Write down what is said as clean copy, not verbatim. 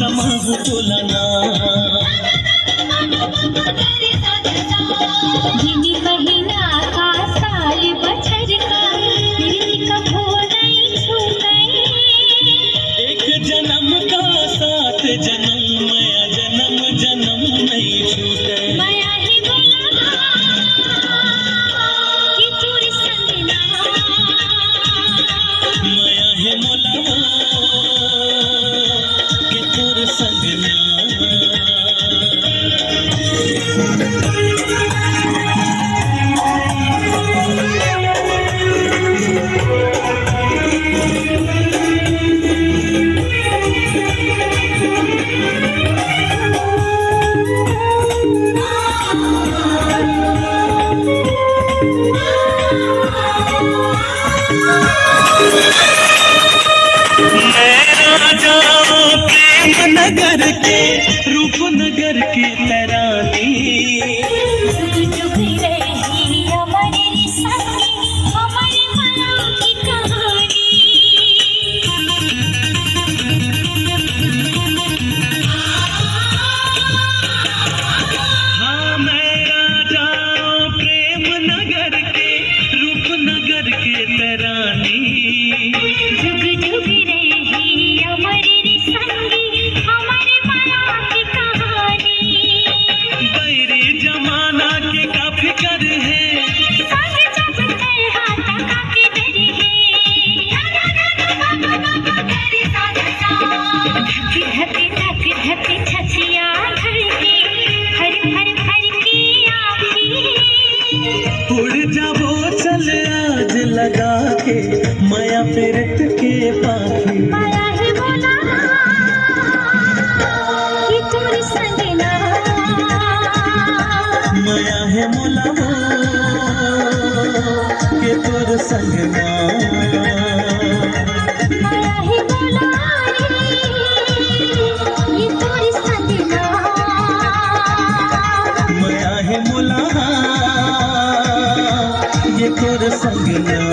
समाहू तुलना गिनी महीना का साल बछर का प्रीति कभो नहीं छूटे एक जन्म का साथ जन्म माया जन्म जन्म नहीं छूटे माया ही बोला कि तोर संग ना माया है मोला कि तोर संग ना नगर के रूपनगर की तरानी जुग जुग रही हमारी संगी हमारी माया की कहानी हाँ मैं राजा प्रेम नगर के रूपनगर के तरानी जुग जुग रही हमारी संगी हमारी माया की कहानी बैरी जमाना के का फिकर है संग जब तेरा तका के डर है धक धक धक छछिया धड़के हर हर हर की आँखी उड़ जाबो चल आज लगा के माया फिरत के पाखी माया ही बोला कि तोर संग ना माया है मोला के तोर संग ना माया ही बोला ये तोर संग ना माया है मोला ये तोर संग ना